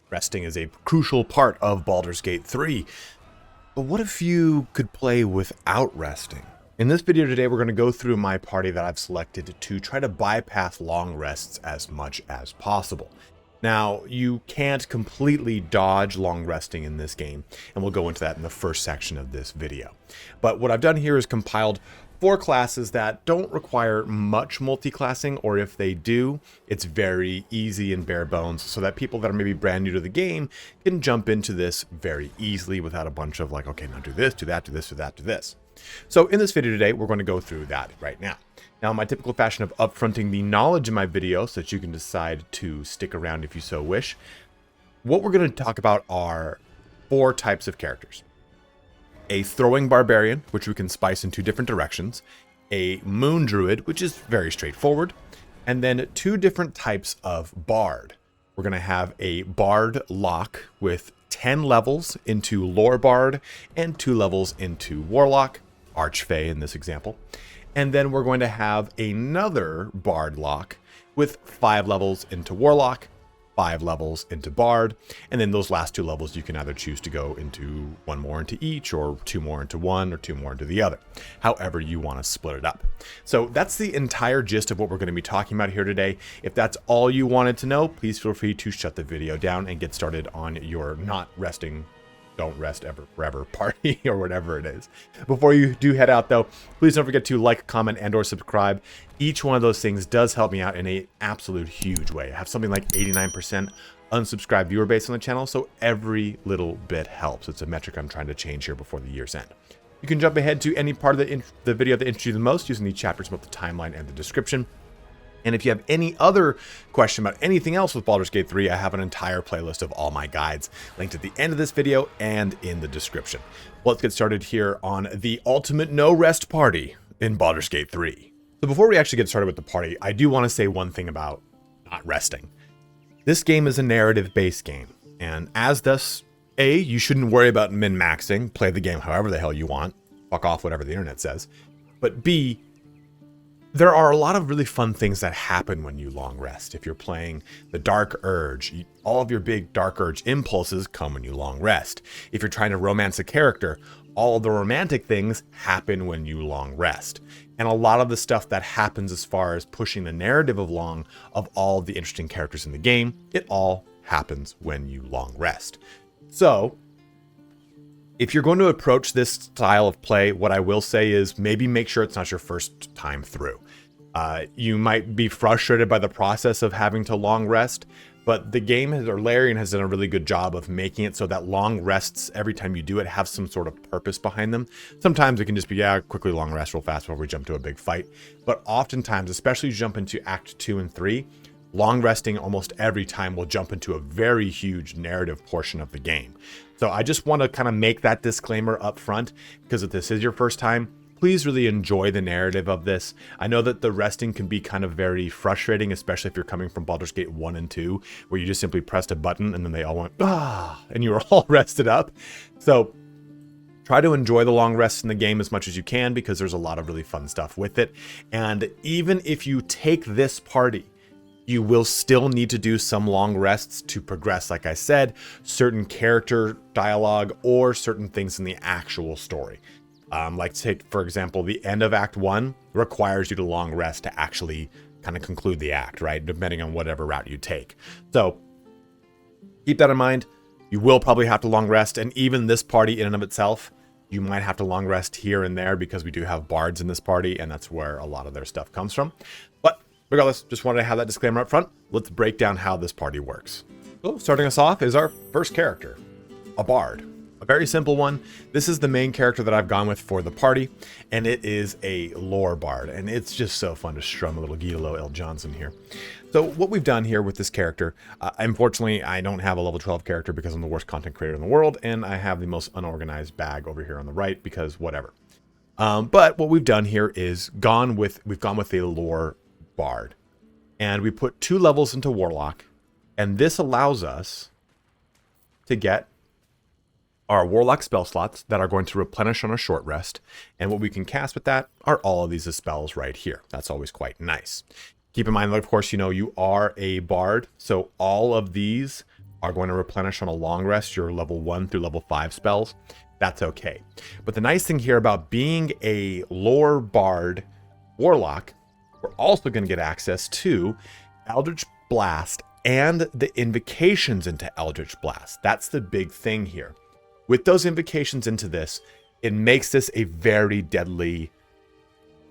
Resting is a crucial part of Baldur's Gate 3. But what if you could play without resting? In this video today, we're going to go through my party that I've selected to try to bypass long rests as much as possible. Now, you can't completely dodge long resting in this game, and we'll go into that in the first section of this video. But what I've done here is compiled 4 classes that don't require much multi-classing, or if they do, it's very easy and bare bones, so that people that are maybe brand new to the game can jump into this very easily without a bunch of like, okay, now do this, do that, do this, do that, do this. So in this video today, we're going to go through that right now. Now, my typical fashion of upfronting the knowledge in my video so that you can decide to stick around if you so wish. What we're going to talk about are 4 types of characters. A Throwing Barbarian, which we can spice in 2 different directions. A Moon Druid, which is very straightforward. And then 2 different types of Bard. We're going to have a Bardlock with 10 levels into Lore Bard and 2 levels into Warlock, Archfey in this example. And then we're going to have another Bardlock with 5 levels into Warlock, 5 levels into Bard, and then those last 2 levels you can either choose to go into 1 more into each, or 2 more into one, or 2 more into the other, however you want to split it up. So that's the entire gist of what we're going to be talking about here today. If that's all you wanted to know, please feel free to shut the video down and get started on your not resting, don't rest ever forever party or whatever it is. Before you do head out though, please don't forget to like, comment, and or subscribe. Each one of those things does help me out in an absolute huge way. I have something like 89% unsubscribed viewer base on the channel, so every little bit helps. It's a metric I'm trying to change here before the year's end. You can jump ahead to any part of the video that interests you the most using the chapters about the timeline and the description. And if you have any other question about anything else with Baldur's Gate 3, I have an entire playlist of all my guides linked at the end of this video and in the description. Well, let's get started here on the ultimate no rest party in Baldur's Gate 3. So before we actually get started with the party, I do want to say one thing about not resting. This game is a narrative-based game, and as thus, A, you shouldn't worry about min-maxing, play the game however the hell you want, fuck off whatever the internet says, but B, there are a lot of really fun things that happen when you long rest. If you're playing the Dark Urge, all of your big Dark Urge impulses come when you long rest. If you're trying to romance a character, all of the romantic things happen when you long rest. And a lot of the stuff that happens as far as pushing the narrative of all of the interesting characters in the game, it all happens when you long rest. So, if you're going to approach this style of play, what I will say is maybe make sure it's not your first time through. You might be frustrated by the process of having to long rest, but the game Larian has done a really good job of making it so that long rests, every time you do it, have some sort of purpose behind them. Sometimes it can just be, yeah, quickly long rest real fast before we jump to a big fight. But oftentimes, especially as you jump into Act 2 and 3, long resting almost every time will jump into a very huge narrative portion of the game. So I just want to kind of make that disclaimer up front, because if this is your first time, please really enjoy the narrative of this. I know that the resting can be kind of very frustrating, especially if you're coming from Baldur's Gate 1 and 2, where you just simply pressed a button and then they all went, ah, and you were all rested up. So try to enjoy the long rests in the game as much as you can, because there's a lot of really fun stuff with it. And even if you take this party, you will still need to do some long rests to progress, like I said, certain character dialogue or certain things in the actual story. Like take, for example, the end of Act 1 requires you to long rest to actually kind of conclude the act, right? Depending on whatever route you take. So keep that in mind. You will probably have to long rest, and even this party in and of itself, you might have to long rest here and there because we do have bards in this party, and that's where a lot of their stuff comes from. But regardless, just wanted to have that disclaimer up front. Let's break down how this party works. So starting us off is our first character, a bard. A very simple one. This is the main character that I've gone with for the party, and it is a lore bard, and it's just so fun to strum a little Guido L. Johnson here. So what we've done here with this character, unfortunately, I don't have a level 12 character because I'm the worst content creator in the world, and I have the most unorganized bag over here on the right because whatever. But what we've done here is we've gone with a lore bard, and we put 2 levels into Warlock, and this allows us to get our Warlock spell slots that are going to replenish on a short rest, and what we can cast with that are all of these spells right here. That's always quite nice. Keep in mind that, of course, you are a bard, so all of these are going to replenish on a long rest your level 1 through level 5 spells, that's okay. But the nice thing here about being a lore bard warlock, we're also going to get access to Eldritch Blast and the invocations into Eldritch Blast. That's the big thing here. With those invocations into this, it makes this a very deadly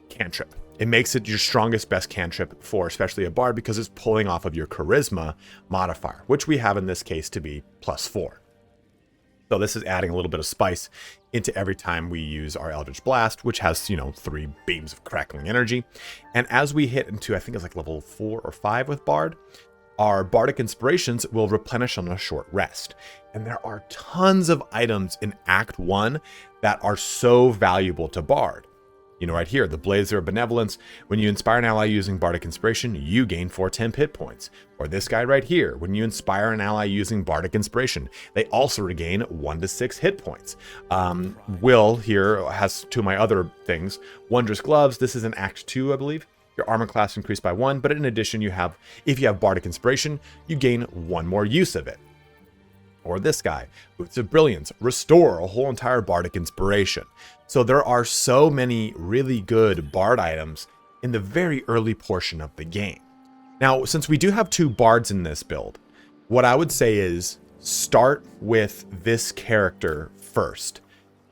cantrip. It makes it your strongest, best cantrip for especially a bard because it's pulling off of your charisma modifier, which we have in this case to be +4. So this is adding a little bit of spice into every time we use our Eldritch Blast, which has, 3 beams of crackling energy. And as we hit into, I think it's like level 4 or 5 with Bard, our Bardic Inspirations will replenish on a short rest. And there are tons of items in Act 1 that are so valuable to Bard. Right here, the Blazer of Benevolence. When you inspire an ally using Bardic Inspiration, you gain 4 temp hit points. Or this guy right here, when you inspire an ally using Bardic Inspiration, they also regain 1 to 6 hit points. Will here has 2 of my other things. Wondrous Gloves, this is in Act 2, I believe. Your armor class increased by 1, but in addition, if you have Bardic Inspiration, you gain 1 more use of it. Or this guy, Boots of Brilliance, restore a whole entire Bardic Inspiration. So there are so many really good Bard items in the very early portion of the game. Now, since we do have 2 Bards in this build, what I would say is start with this character first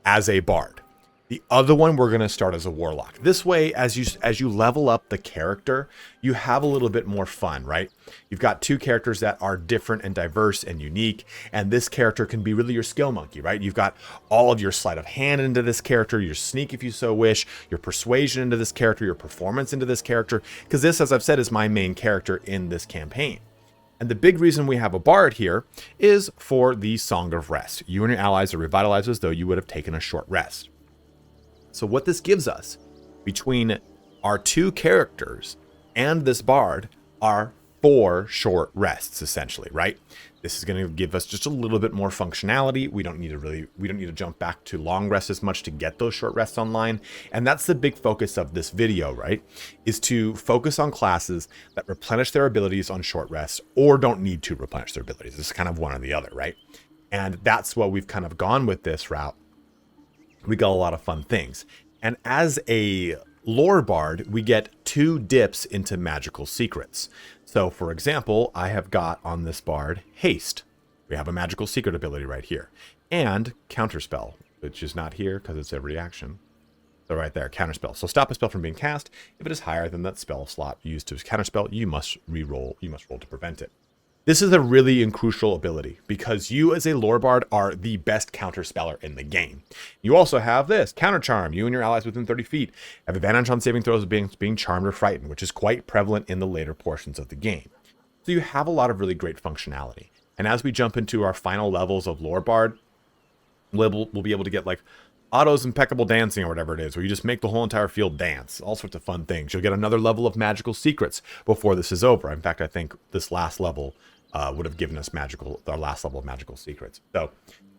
as a Bard. The other one we're going to start as a Warlock. This way, as you level up the character, you have a little bit more fun, right? You've got 2 characters that are different and diverse and unique, and this character can be really your skill monkey, right? You've got all of your sleight of hand into this character, your sneak if you so wish, your persuasion into this character, your performance into this character, because this, as I've said, is my main character in this campaign. And the big reason we have a Bard here is for the Song of Rest. You and your allies are revitalized as though you would have taken a short rest. So what this gives us between our 2 characters and this Bard are 4 short rests, essentially, right? This is going to give us just a little bit more functionality. We don't need to jump back to long rest as much to get those short rests online. And that's the big focus of this video, right? Is to focus on classes that replenish their abilities on short rests or don't need to replenish their abilities. It's kind of one or the other, right? And that's what we've kind of gone with this route. We got a lot of fun things. And as a lore bard, we get 2 dips into magical secrets. So for example, I have got on this bard Haste. We have a magical secret ability right here. And Counterspell, which is not here because it's a reaction. So right there, Counterspell. So stop a spell from being cast. If it is higher than that spell slot used to counterspell, you must roll to prevent it. This is a really crucial ability because you as a lore bard are the best counterspeller in the game. You also have this, Counter Charm. You and your allies within 30 feet have advantage on saving throws of being charmed or frightened, which is quite prevalent in the later portions of the game. So you have a lot of really great functionality. And as we jump into our final levels of lore bard, we'll be able to get like Otto's Impeccable Dancing or whatever it is, where you just make the whole entire field dance. All sorts of fun things. You'll get another level of magical secrets before this is over. In fact, I think this last level would have given us our last level of magical secrets. So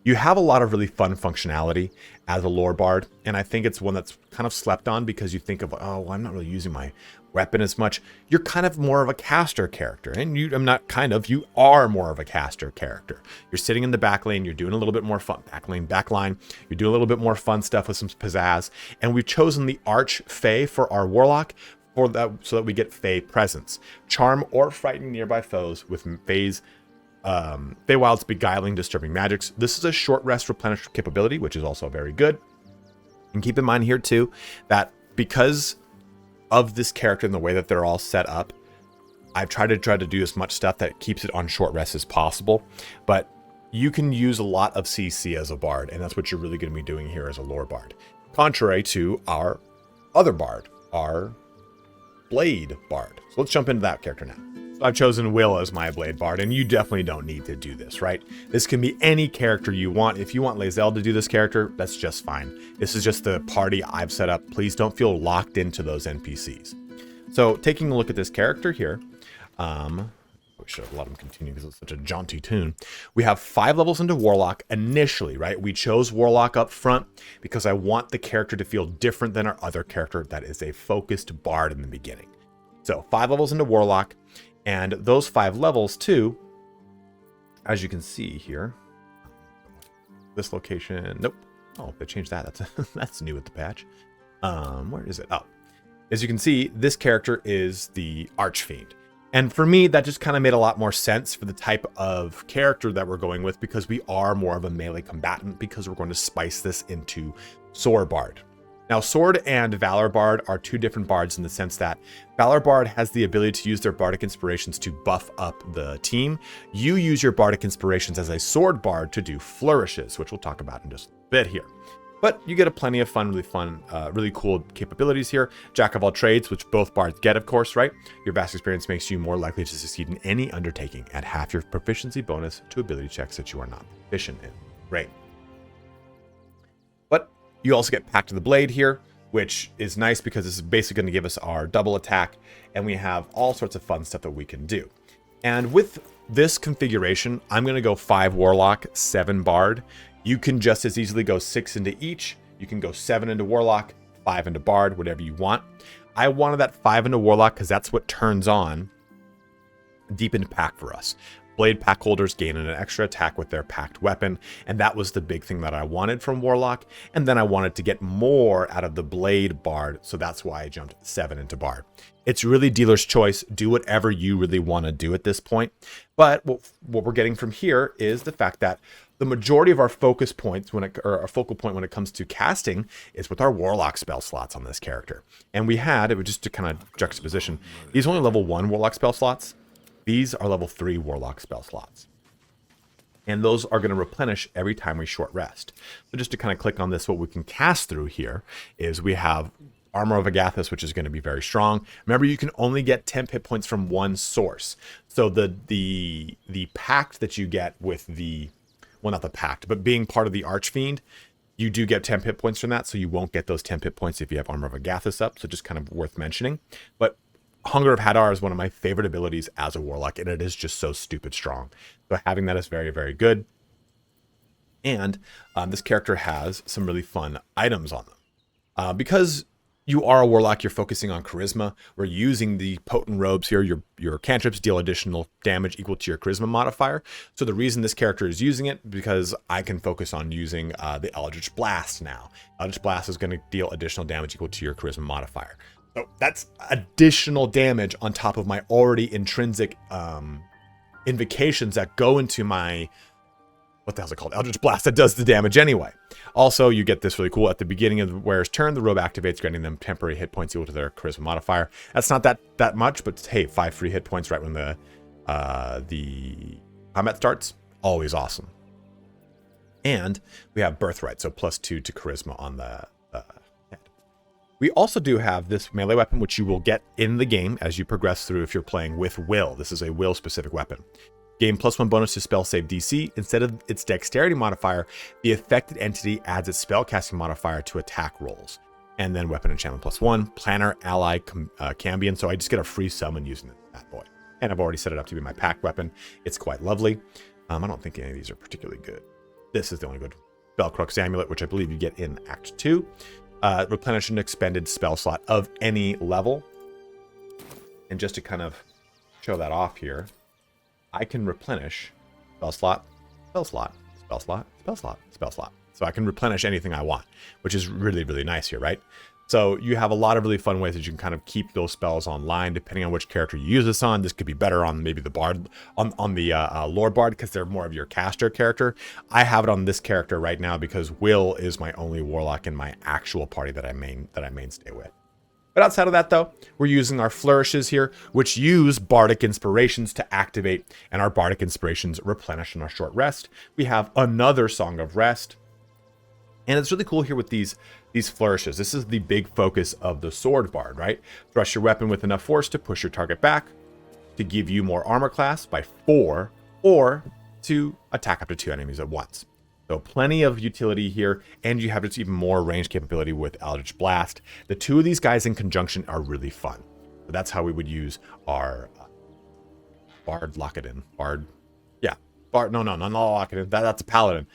you have a lot of really fun functionality as a lore bard, and I think it's one that's kind of slept on because you think of, oh, well, I'm not really using my weapon as much. You're kind of more of a caster character, and you are more of a caster character. You're sitting in the back lane, you're doing a little bit more fun, backline, you're doing a little bit more fun stuff with some pizzazz, and we've chosen the Arch Fey for our Warlock, so that we get Fey presence. Charm or frighten nearby foes with Feywild's beguiling, disturbing magics. This is a short rest replenish capability, which is also very good. And keep in mind here too, that because of this character and the way that they're all set up, I've tried to do as much stuff that keeps it on short rest as possible. But you can use a lot of CC as a bard, and that's what you're really going to be doing here as a lore bard. Contrary to our other bard, our Blade Bard. So let's jump into that character now. So I've chosen Will as my Blade Bard, and you definitely don't need to do this, right? This can be any character you want. If you want Lae'zel to do this character, that's just fine. This is just the party I've set up. Please don't feel locked into those NPCs. So taking a look at this character here, we should have let him continue because it's such a jaunty tune. We have 5 levels into Warlock initially, right? We chose Warlock up front because I want the character to feel different than our other character that is a focused bard in the beginning. So 5 levels into Warlock, and those 5 levels too as you can see here, this location, nope. Oh, they changed that. That's new with the patch. Where is it? Oh, as you can see, this character is the Archfiend. And for me, that just kind of made a lot more sense for the type of character that we're going with, because we are more of a melee combatant, because we're going to spice this into Sword Bard. Now, Sword and Valor Bard are two different bards in the sense that Valor Bard has the ability to use their bardic inspirations to buff up the team. You use your bardic inspirations as a Sword Bard to do flourishes, which we'll talk about in just a bit here. But you get a plenty of fun, really cool capabilities here. Jack of all trades, which both bards get, of course, right? Your vast experience makes you more likely to succeed in any undertaking. Add half your proficiency bonus to ability checks that you are not proficient in. Great. But you also get Pact of the Blade here, which is nice because this is basically going to give us our double attack, and we have all sorts of fun stuff that we can do. And with this configuration, I'm going to go 5 Warlock, 7 Bard. You can just as easily go 6 into each. You can go 7 into Warlock, 5 into Bard, whatever you want. I wanted that 5 into Warlock because that's what turns on Deepened Pact for us. Blade pack holders gain an extra attack with their packed weapon, and that was the big thing that I wanted from Warlock. And then I wanted to get more out of the Blade Bard, so that's why I jumped 7 into Bard. It's really dealer's choice. Do whatever you really want to do at this point. But what we're getting from here is the fact that the majority of our focus points, our focal point when it comes to casting, is with our Warlock spell slots on this character. And we had, it was just to kind of juxtaposition, these are only level 1 Warlock spell slots. These are level 3 Warlock spell slots. And those are going to replenish every time we short rest. So just to kind of click on this, what we can cast through here is we have Armor of Agathis, which is going to be very strong. Remember, you can only get 10 hit points from one source. So the pact that you get with the, well, not the pact, but being part of the Archfiend, you do get 10 hit points from that. So you won't get those 10 hit points if you have Armor of Agathis up. So just kind of worth mentioning. But Hunger of Hadar is one of my favorite abilities as a Warlock, and it is just so stupid strong. So having that is very, very good. And this character has some really fun items on them. Because you are a Warlock, you're focusing on Charisma. We're using the Potent Robes here. Your cantrips deal additional damage equal to your Charisma modifier. So the reason this character is using it, because I can focus on using the Eldritch Blast now. Eldritch Blast is going to deal additional damage equal to your Charisma modifier. So that's additional damage on top of my already intrinsic invocations that go into my, what the hell's it called? Eldritch Blast that does the damage anyway. Also, you get this really cool at the beginning of the wearer's turn. The robe activates, granting them temporary hit points equal to their Charisma modifier. That's not that much, but hey, 5 free hit points right when the combat starts. Always awesome. And we have Birthright, so +2 to Charisma on the head. We also do have this melee weapon, which you will get in the game as you progress through if you're playing with Will. This is a Will-specific weapon. Gain +1 bonus to spell save DC. Instead of its dexterity modifier, the affected entity adds its spellcasting modifier to attack rolls. And then weapon enchantment +1, planner, ally, Cambion. So I just get a free summon using that boy. And I've already set it up to be my pack weapon. It's quite lovely. I don't think any of these are particularly good. This is the only good. Spellcrux Amulet, which I believe you get in Act 2. Replenish an expended spell slot of any level. And just to kind of show that off here, I can replenish spell slot, spell slot, spell slot, spell slot, spell slot. So I can replenish anything I want, which is really, really nice here, right? So you have a lot of really fun ways that you can kind of keep those spells online, depending on which character you use this on. This could be better on maybe the Bard, on the Lord Bard, because they're more of your caster character. I have it on this character right now because Will is my only Warlock in my actual party that I mainstay with. But outside of that, though, we're using our flourishes here, which use Bardic Inspirations to activate, and our Bardic Inspirations replenish on our short rest. We have another Song of Rest. And it's really cool here with these flourishes. This is the big focus of the Sword Bard, right? Thrust your weapon with enough force to push your target back, to give you more armor class by 4, or to attack up to 2 enemies at once. So plenty of utility here, and you have just even more range capability with Eldritch Blast. The two of these guys in conjunction are really fun. So that's how we would use our Bardlock. Not Lock-it-in. That's a Paladin.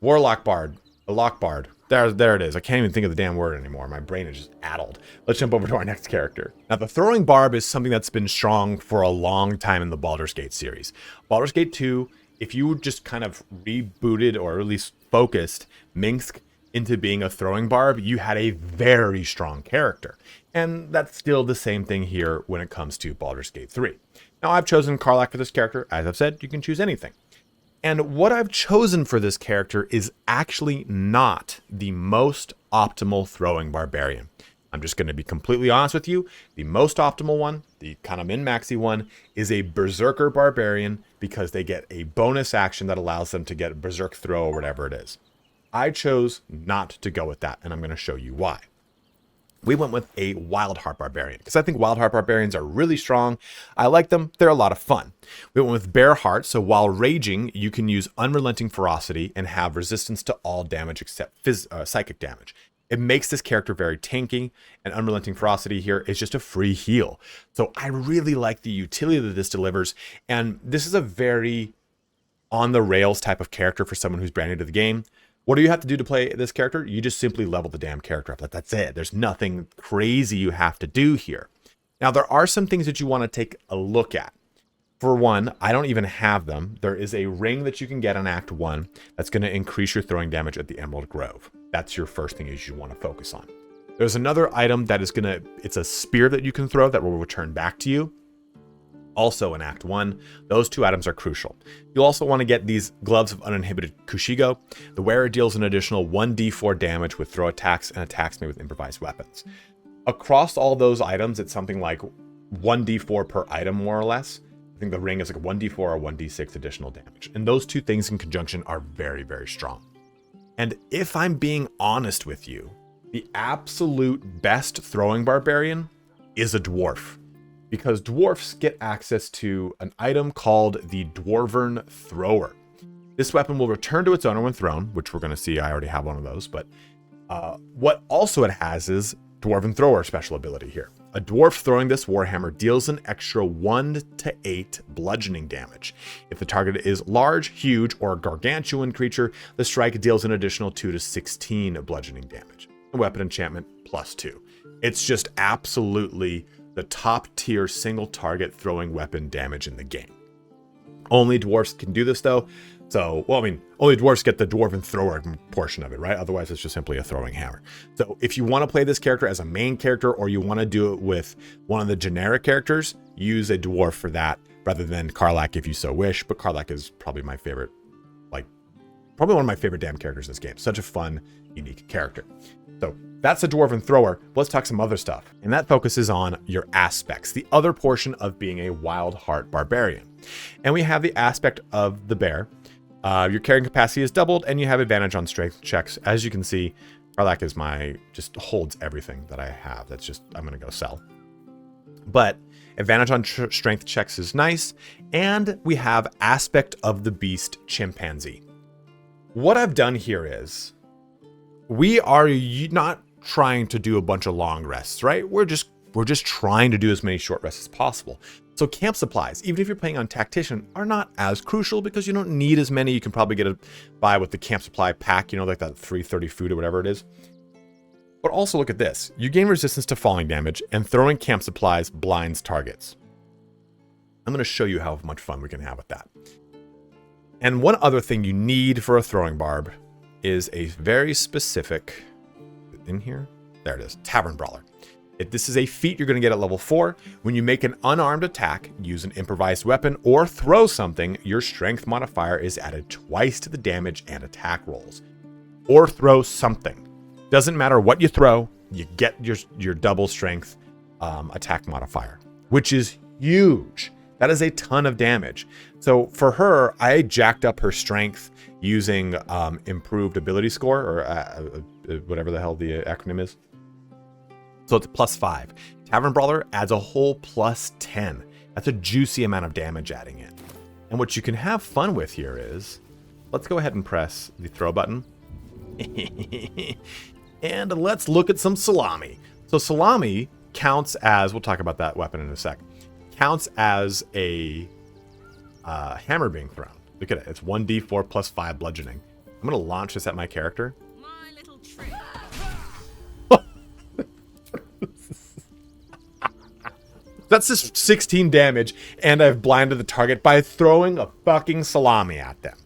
Warlock Bard, a Lock Bard. There it is. I can't even think of the damn word anymore. My brain is just addled. Let's jump over to our next character. Now, the Throwing Barb is something that's been strong for a long time in the Baldur's Gate series. Baldur's Gate 2, if you just kind of rebooted or at least focused Minsk into being a Throwing Barb, you had a very strong character. And that's still the same thing here when it comes to Baldur's Gate 3. Now, I've chosen Karlach for this character. As I've said, you can choose anything. And what I've chosen for this character is actually not the most optimal Throwing Barbarian. I'm just going to be completely honest with you. The most optimal one, the kind of min-maxy one, is a Berserker Barbarian because they get a bonus action that allows them to get a Berserk throw or whatever it is. I chose not to go with that, and I'm going to show you why. We went with a Wildheart Barbarian because I think Wildheart Barbarians are really strong. I like them. They're a lot of fun. We went with Bearheart, so while raging, you can use Unrelenting Ferocity and have resistance to all damage except psychic damage. It makes this character very tanky, and Unrelenting Ferocity here is just a free heal. So I really like the utility that this delivers, and this is a very on-the-rails type of character for someone who's brand new to the game. What do you have to do to play this character? You just simply level the damn character up. That's it. There's nothing crazy you have to do here. Now, there are some things that you want to take a look at. For one, I don't even have them. There is a ring that you can get in Act 1 that's going to increase your throwing damage at the Emerald Grove. That's your first thing you should want to focus on. There's another item that is it's a spear that you can throw that will return back to you. Also in Act 1, those two items are crucial. You'll also want to get these Gloves of Uninhibited Kushigo. The wearer deals an additional 1d4 damage with throw attacks and attacks made with improvised weapons. Across all those items, it's something like 1d4 per item, more or less. I think the ring is like a 1d4 or 1d6 additional damage. And those two things in conjunction are very, very strong. And if I'm being honest with you, the absolute best Throwing Barbarian is a Dwarf. Because dwarfs get access to an item called the Dwarven Thrower. This weapon will return to its owner when thrown, which we're going to see. I already have one of those, but what also it has is Dwarven Thrower special ability here. A dwarf throwing this warhammer deals an extra 1 to 8 bludgeoning damage. If the target is large, huge, or gargantuan creature, the strike deals an additional 2 to 16 bludgeoning damage. A weapon enchantment +2. It's just absolutely the top tier single target throwing weapon damage in the game. Only dwarfs can do this though. So, well, I mean, only dwarfs get the Dwarven Thrower portion of it, right? Otherwise, it's just simply a throwing hammer. So if you want to play this character as a main character, or you want to do it with one of the generic characters, use a dwarf for that rather than Karlach if you so wish. But Karlach is probably my favorite, probably one of my favorite damn characters in this game. Such a fun, unique character. So that's the Dwarven Thrower. Let's talk some other stuff. And that focuses on your aspects, the other portion of being a Wildheart Barbarian. And we have the aspect of the bear. Your carrying capacity is doubled, and you have advantage on strength checks. As you can see, Bardlock is just holds everything that I have. That's just, I'm going to go sell. But advantage on strength checks is nice. And we have aspect of the beast chimpanzee. What I've done here is, we are not trying to do a bunch of long rests, right? We're just trying to do as many short rests as possible. So camp supplies, even if you're playing on Tactician, are not as crucial because you don't need as many. You can probably get by with the camp supply pack, like that 330 food or whatever it is. But also look at this. You gain resistance to falling damage, and throwing camp supplies blinds targets. I'm going to show you how much fun we can have with that. And one other thing you need for a throwing barb is a very specific, in here? There it is, Tavern Brawler. If this is a feat you're going to get at level 4, when you make an unarmed attack, use an improvised weapon, or throw something, your strength modifier is added twice to the damage and attack rolls. Or throw something. Doesn't matter what you throw, you get your double strength attack modifier, which is huge. That is a ton of damage. So for her, I jacked up her strength using improved ability score, or whatever the hell the acronym is. So it's +5. Tavern Brawler adds a whole +10. That's a juicy amount of damage adding in. And what you can have fun with here is, let's go ahead and press the throw button. And let's look at some salami. So salami counts as, we'll talk about that weapon in a sec, counts as a hammer being thrown. Look at it. It's 1d4 +5 bludgeoning. I'm going to launch this at my character. That's just 16 damage, and I've blinded the target by throwing a fucking salami at them.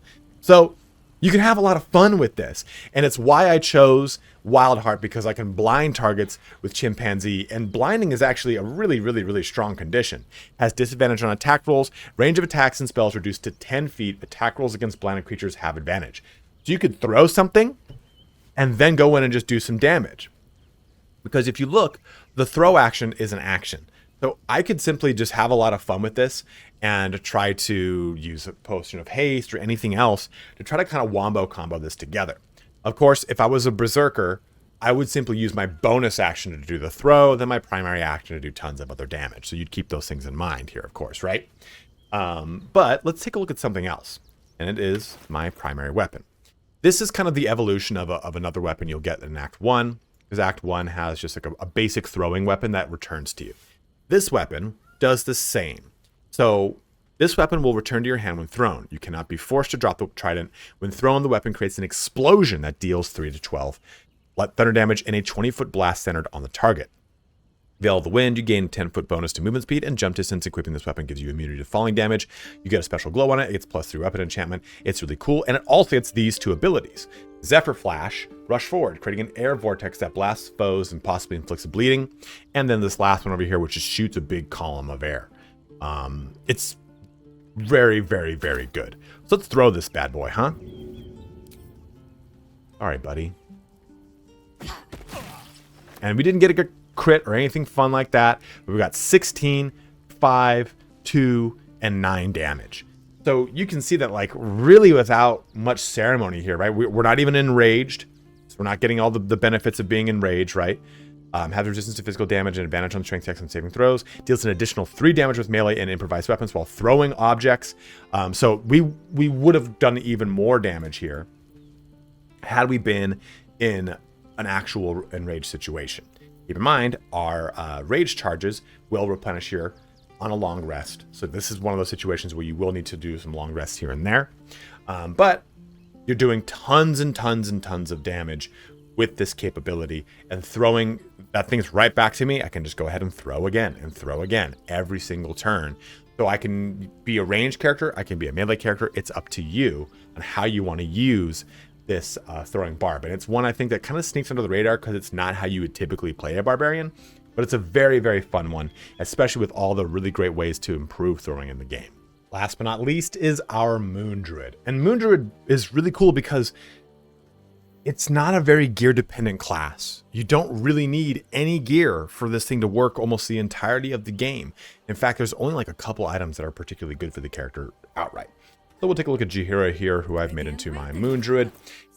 So you can have a lot of fun with this, and it's why I chose Wildheart, because I can blind targets with Chimpanzee, and blinding is actually a really strong condition. Has disadvantage on attack rolls, range of attacks and spells reduced to 10 feet, attack rolls against blinded creatures have advantage. So you could throw something, and then go in and just do some damage. Because if you look, the throw action is an action. So I could simply just have a lot of fun with this and try to use a potion of haste or anything else to try to kind of wombo combo this together. Of course, if I was a berserker, I would simply use my bonus action to do the throw, then my primary action to do tons of other damage. So you'd keep those things in mind here, of course, right? But let's take a look at something else, and it is my primary weapon. This is kind of the evolution of another weapon you'll get in Act 1, because Act 1 has just like a basic throwing weapon that returns to you. This weapon does the same. So this weapon will return to your hand when thrown. You cannot be forced to drop the trident. When thrown, the weapon creates an explosion that deals 3 to 12 thunder damage in a 20-foot blast centered on the target. Veil of the Wind, you gain 10-foot bonus to movement speed and jump distance. Equipping this weapon gives you immunity to falling damage. You get a special glow on it. It gets +3 weapon enchantment. It's really cool. And it also gets these 2 abilities. Zephyr Flash, rush forward, creating an air vortex that blasts foes and possibly inflicts bleeding. And then this last one over here, which just shoots a big column of air. It's very good. So let's throw this bad boy, huh? All right, buddy. And we didn't get a good crit or anything fun like that. But we got 16, 5, 2, and 9 damage. So you can see that, like, really without much ceremony here, right? We're not even enraged. So we're not getting all the benefits of being enraged, right? Have resistance to physical damage and advantage on strength checks and saving throws. Deals an additional 3 damage with melee and improvised weapons while throwing objects. So we would have done even more damage here had we been in an actual enraged situation. Keep in mind, our rage charges will replenish here on a long rest. So this is one of those situations where you will need to do some long rests here and there. But you're doing tons and tons of damage with this capability, and throwing that thing's right back to me. I can just go ahead and throw again every single turn. So I can be a ranged character, I can be a melee character. It's up to you on how you want to use this Throwing Barb. And it's one I think that kind of sneaks under the radar because it's not how you would typically play a Barbarian, but it's a very fun one, especially with all the really great ways to improve throwing in the game. Last but not least is our Moon Druid. And Moon Druid is really cool because it's not a very gear dependent class. You don't really need any gear for this thing to work almost the entirety of the game. In fact, there's only like a couple items that are particularly good for the character outright. So we'll take a look at GeForce here, who I've made into my Moon Druid.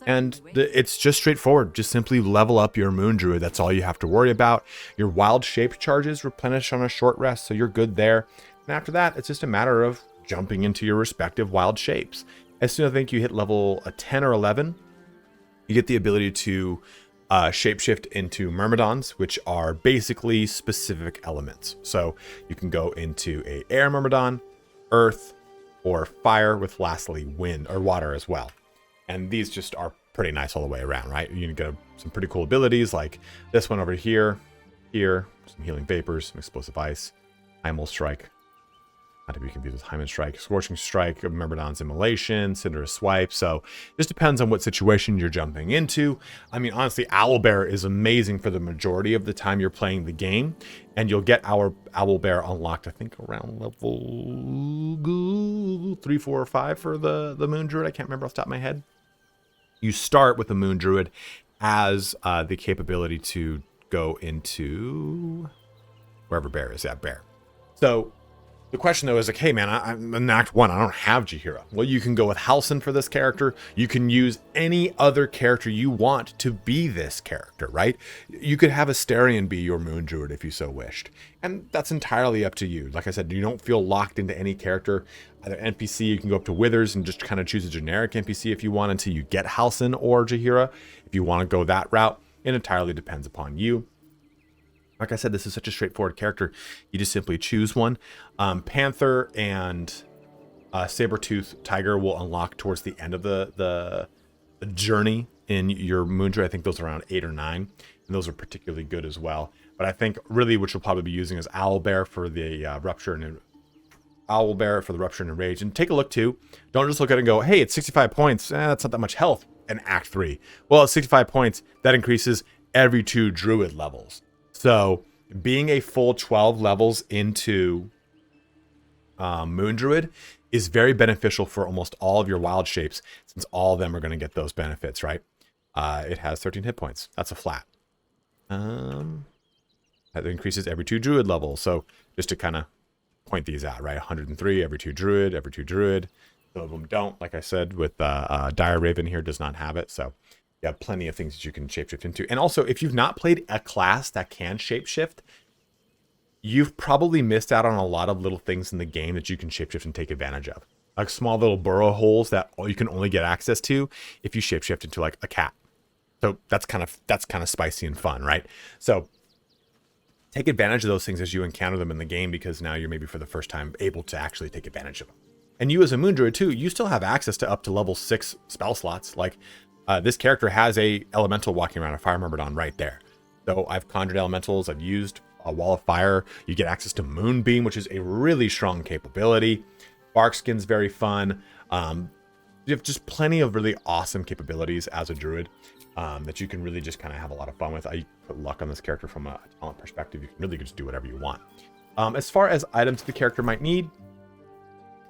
And it's just straightforward. Just simply level up your Moon Druid. That's all you have to worry about. Your wild shape charges replenish on a short rest, so you're good there. And after that, it's just a matter of jumping into your respective wild shapes. As soon as I think you hit level 10 or 11, you get the ability to shapeshift into Myrmidons, which are basically specific elements. So you can go into a air Myrmidon, earth, or fire, with lastly wind or water as well. And these just are pretty nice all the way around, right? You can get some pretty cool abilities like this one over here, some healing vapors, some explosive ice, Hymal Strike, not to be confused with Hyman Strike, Scorching Strike, Myrmidon's Immolation, Cinderous Swipe. So just depends on what situation you're jumping into. I mean, honestly, Owlbear is amazing for the majority of the time you're playing the game, and you'll get our Owlbear unlocked, I think, around level 3, 4, or 5 for the Moon Druid. I can't remember off the top of my head. You start with the Moon Druid as the capability to go into wherever Bear is. Yeah, Bear. So the question, though, is like, hey, man, I'm in Act 1. I don't have Jaheira. Well, you can go with Halsin for this character. You can use any other character you want to be this character, right? You could have Asterion be your Moon Druid if you so wished. And that's entirely up to you. Like I said, you don't feel locked into any character. Either NPC, you can go up to Withers and just kind of choose a generic NPC if you want until you get Halsin or Jaheira. If you want to go that route, it entirely depends upon you. Like I said, this is such a straightforward character. You just simply choose one. Panther and Saber-Tooth Tiger will unlock towards the end of the journey in your Moon Druid. I think those are around 8 or 9, and those are particularly good as well. But I think really what you'll probably be using is Owlbear for the Rupture and Rage. And take a look too. Don't just look at it and go, hey, it's 65 points. That's not that much health in Act 3. Well, it's 65 points. That increases every 2 Druid levels. So being a full 12 levels into Moon Druid is very beneficial for almost all of your wild shapes, since all of them are going to get those benefits, right? It has 13 hit points. That's a flat. That increases every 2 Druid levels. So just to kind of point these out, right? 103 every 2 Druid, every 2 Druid. Some of them don't, like I said, with Dire Raven here does not have it. So you have plenty of things that you can shapeshift into. And also, if you've not played a class that can shapeshift, you've probably missed out on a lot of little things in the game that you can shapeshift and take advantage of. Like small little burrow holes that you can only get access to if you shapeshift into like a cat. So that's kind of spicy and fun, right? So take advantage of those things as you encounter them in the game, because now you're maybe for the first time able to actually take advantage of them. And you as a Moon Druid too, you still have access to up to level 6 spell slots. Like this character has a elemental walking around, a Fire Myrmidon right there. So I've conjured elementals, I've used a Wall of Fire. You get access to Moonbeam, which is a really strong capability. Barkskin's very fun. You have just plenty of really awesome capabilities as a Druid that you can really just kind of have a lot of fun with. I put luck on this character from a talent perspective. You can really just do whatever you want. As far as items the character might need,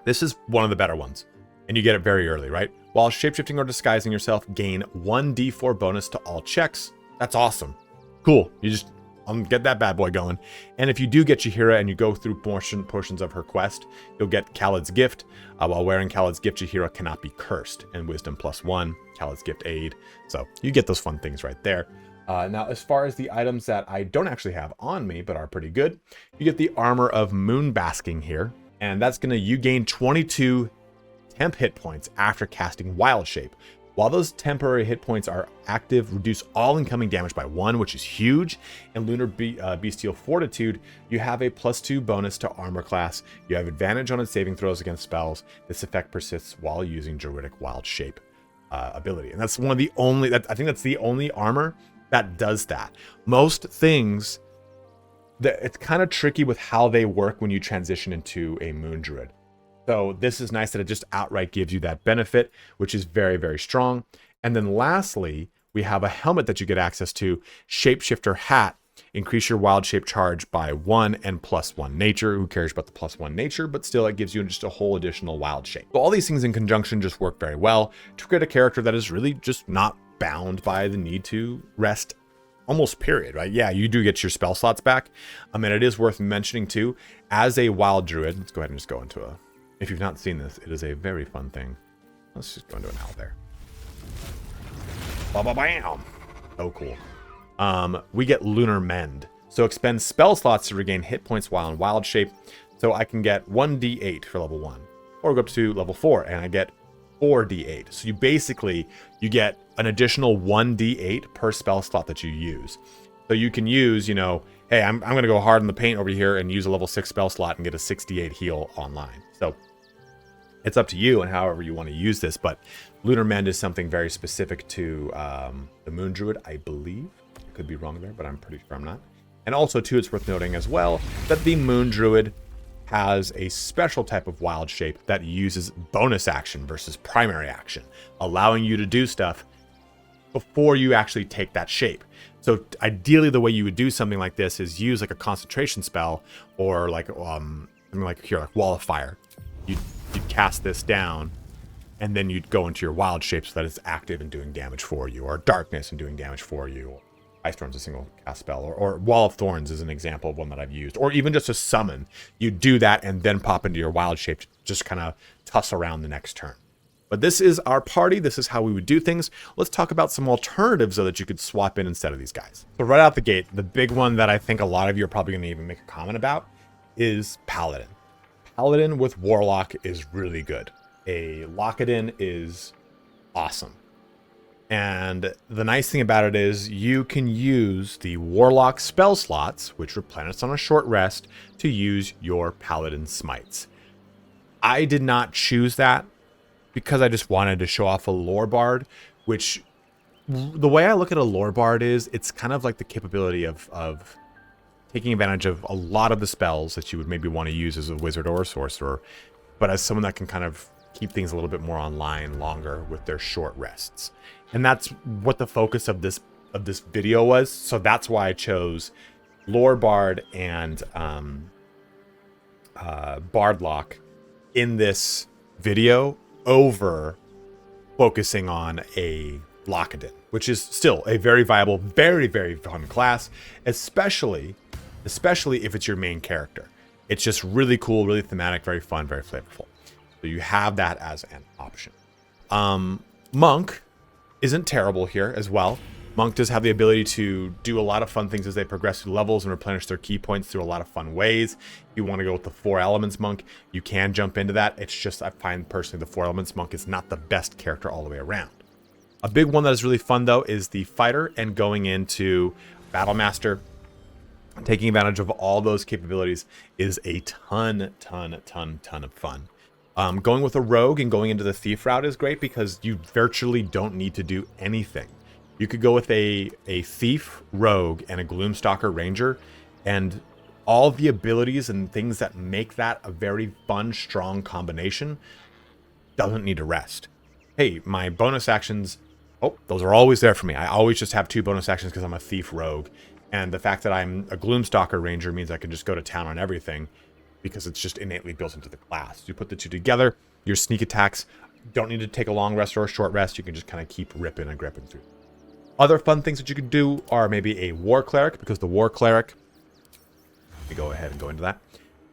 this is one of the better ones. And you get it very early, right? While shapeshifting or disguising yourself, gain 1d4 bonus to all checks. That's awesome. Cool. You just get that bad boy going. And if you do get Jaheira and you go through portions of her quest, you'll get Khaled's Gift. While wearing Khaled's Gift, Jaheira cannot be cursed. And Wisdom +1, Khaled's Gift aid. So you get those fun things right there. Now, as far as the items that I don't actually have on me, but are pretty good, you get the Armor of Moon Basking here. And that's going to, you gain 22 temp hit points after casting Wild Shape. While those temporary hit points are active, reduce all incoming damage by 1, which is huge. And Lunar Bestial Fortitude, you have a +2 bonus to armor class. You have advantage on its saving throws against spells. This effect persists while using Druidic Wild Shape ability. And that's one of the only, I think that's the only armor that does that. Most things, it's kind of tricky with how they work when you transition into a Moon Druid. So this is nice that it just outright gives you that benefit, which is very, very strong. And then lastly, we have a helmet that you get access to, Shapeshifter Hat. Increase your wild shape charge by 1 and +1 nature. Who cares about the +1 nature? But still, it gives you just a whole additional wild shape. So all these things in conjunction just work very well to create a character that is really just not bound by the need to rest almost period, right? Yeah, you do get your spell slots back. And it is worth mentioning too, as a wild druid, let's go ahead and just go into a, if you've not seen this, it is a very fun thing. Let's just go into an owl there. Ba-ba-bam! Oh, cool. We get Lunar Mend. So expend spell slots to regain hit points while in wild shape. So I can get 1d8 for level 1. Or go up to level 4 and I get 4d8. So you get an additional 1d8 per spell slot that you use. So you can use, you know, hey, I'm going to go hard in the paint over here and use a level 6 spell slot and get a 6d8 heal online. So it's up to you and however you want to use this, but Lunar Mend is something very specific to the Moon Druid, I believe. I could be wrong there, but I'm pretty sure I'm not. And also, too, it's worth noting as well that the Moon Druid has a special type of wild shape that uses bonus action versus primary action, allowing you to do stuff before you actually take that shape. So ideally, the way you would do something like this is use like a concentration spell or like something like here, like Wall of Fire. You'd cast this down, and then you'd go into your wild shape so that it's active and doing damage for you, or Darkness and doing damage for you. Or Ice Storm's a single cast spell, or Wall of Thorns is an example of one that I've used, or even just a summon. You do that and then pop into your wild shape to just kind of tuss around the next turn. But this is our party. This is how we would do things. Let's talk about some alternatives so that you could swap in instead of these guys. So right out the gate, the big one that I think a lot of you are probably going to even make a comment about is Paladin. Paladin with Warlock is really good. A Lock-it-in is awesome. And the nice thing about it is you can use the Warlock spell slots, which replenish on a short rest, to use your Paladin smites. I did not choose that because I just wanted to show off a Lore Bard, which the way I look at a lore bard is it's kind of like the capability of taking advantage of a lot of the spells that you would maybe want to use as a wizard or a sorcerer, but as someone that can kind of keep things a little bit more online longer with their short rests. And that's what the focus of this video was. So that's why I chose lore bard and Bardlock in this video over focusing on a Lockadin, which is still a very viable, very, very fun class, especially if it's your main character. It's just really cool, really thematic, very fun, very flavorful. So you have that as an option. Monk isn't terrible here as well. Monk does have the ability to do a lot of fun things as they progress through levels and replenish their key points through a lot of fun ways. If you want to go with the 4 elements monk, you can jump into that. It's just, I find personally the 4 elements monk is not the best character all the way around. A big one that is really fun though is the fighter, and going into Battle Master, taking advantage of all those capabilities is a ton of fun. Going with a rogue and going into the thief route is great because you virtually don't need to do anything. You could go with a thief, rogue, and a gloomstalker ranger, and all the abilities and things that make that a very fun, strong combination doesn't need to rest. Hey, my bonus actions, oh, those are always there for me. I always just have 2 bonus actions because I'm a thief rogue. And the fact that I'm a gloomstalker ranger means I can just go to town on everything because it's just innately built into the class. You put the 2 together, your sneak attacks don't need to take a long rest or a short rest. You can just kind of keep ripping and gripping through. Other fun things that you could do are maybe a war cleric, because the war cleric, let me go ahead and go into that.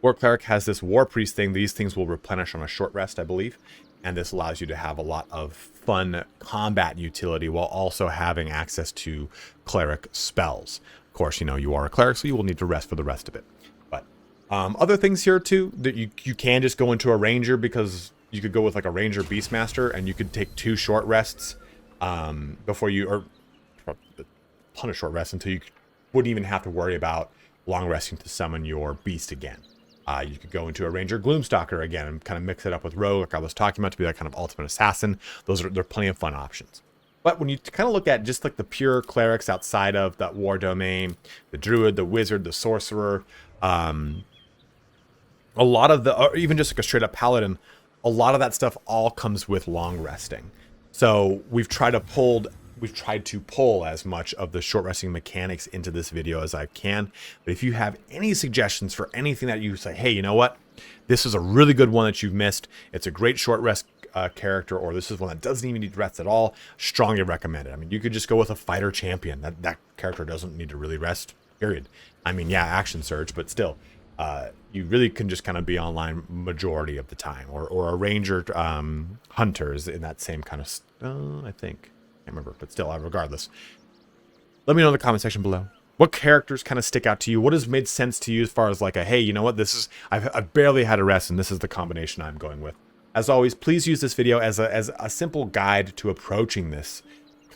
War cleric has this war priest thing. These things will replenish on a short rest, I believe. And this allows you to have a lot of fun combat utility while also having access to cleric spells. Of course, you know, you are a cleric, so you will need to rest for the rest of it. But other things here too, that you can just go into a ranger, because you could go with like a ranger beastmaster and you could take 2 short rests before you, or a ton of short rests until you wouldn't even have to worry about long resting to summon your beast again. You could go into a ranger gloomstalker again and kind of mix it up with rogue, like I was talking about, to be that kind of ultimate assassin. They're plenty of fun options. But when you kind of look at just like the pure clerics outside of that war domain, the druid, the wizard, the sorcerer, a lot of the, or even just like a straight up paladin, a lot of that stuff all comes with long resting. So we've tried to pull as much of the short resting mechanics into this video as I can. But if you have any suggestions for anything that you say, hey, you know what, this is a really good one that you've missed, it's a great short rest character, or this is one that doesn't even need rest at all, strongly recommend it. I mean, you could just go with a fighter champion. That character doesn't need to really rest, period. I mean, yeah, action surge, but still, you really can just kind of be online majority of the time, or a ranger hunters in that same kind of, I think. Can't remember, but still, regardless, let me know in the comment section below what characters kind of stick out to you. What has made sense to you as far as like a, hey, you know what, this is, I've barely had a rest and this is the combination I'm going with. As always, please use this video as a simple guide to approaching this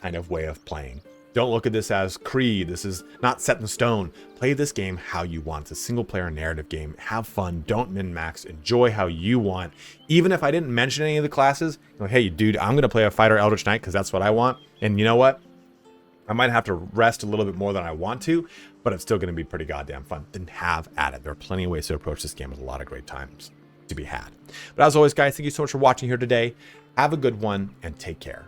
kind of way of playing. Don't look at this as creed. This is not set in stone. Play this game how you want. It's a single player narrative game. Have fun. Don't min-max. Enjoy how you want. Even if I didn't mention any of the classes, like, hey, dude, I'm going to play a fighter Eldritch Knight because that's what I want. And you know what? I might have to rest a little bit more than I want to, but it's still going to be pretty goddamn fun. Then have at it. There are plenty of ways to approach this game with a lot of great times to be had. But as always, guys, thank you so much for watching here today. Have a good one and take care.